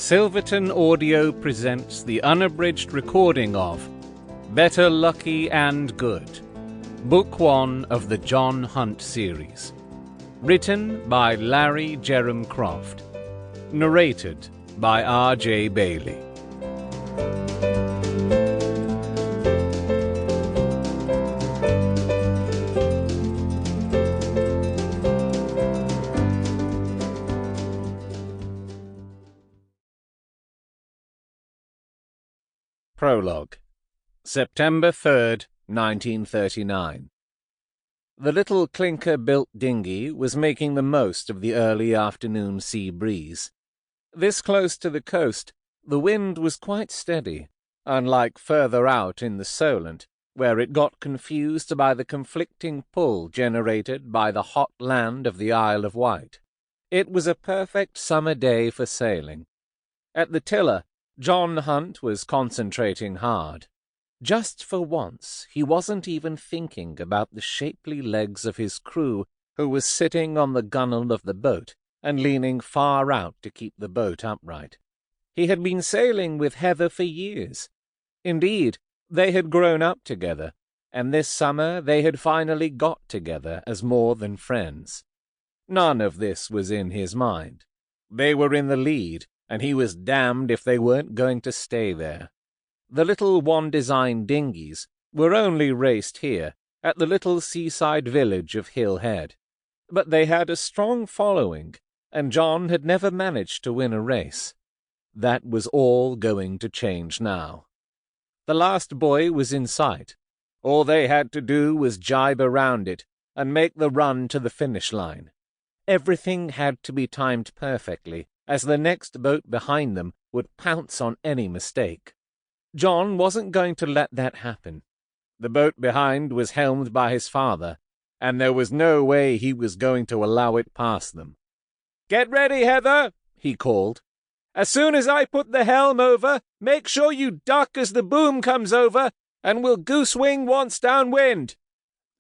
Silverton Audio presents the unabridged recording of Better Lucky and Good, Book 1 of the Jon Hunt series. Written by Larry Jeram-Croft. Narrated by R.J. Bayley. Prologue. September 3rd, 1939. The little clinker-built dinghy was making the most of the early afternoon sea breeze. This close to the coast, the wind was quite steady, unlike further out in the Solent, where it got confused by the conflicting pull generated by the hot land of the Isle of Wight. It was a perfect summer day for sailing. At the tiller, Jon Hunt was concentrating hard. Just for once, he wasn't even thinking about the shapely legs of his crew, who was sitting on the gunwale of the boat and leaning far out to keep the boat upright. He had been sailing with Heather for years. Indeed, they had grown up together, and this summer they had finally got together as more than friends. None of this was in his mind. They were in the lead, and he was damned if they weren't going to stay there. The little one-design dinghies were only raced here, at the little seaside village of Hill Head. But they had a strong following, and John had never managed to win a race. That was all going to change now. The last buoy was in sight. All they had to do was jibe around it and make the run to the finish line. Everything had to be timed perfectly, as the next boat behind them would pounce on any mistake. John wasn't going to let that happen. The boat behind was helmed by his father, and there was no way he was going to allow it past them. "Get ready, Heather," he called. "As soon as I put the helm over, make sure you duck as the boom comes over, and we'll goose-wing once downwind."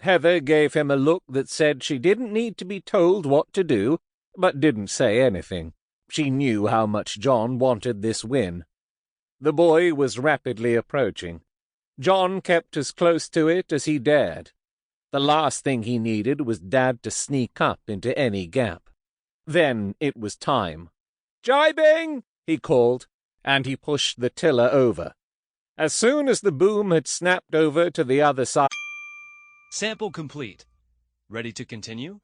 Heather gave him a look that said she didn't need to be told what to do, but didn't say anything. She knew how much John wanted this win. The buoy was rapidly approaching. John kept as close to it as he dared. The last thing he needed was Dad to sneak up into any gap. Then it was time. "Jibing!" he called, and he pushed the tiller over. As soon as the boom had snapped over to the other side... Sample complete. Ready to continue?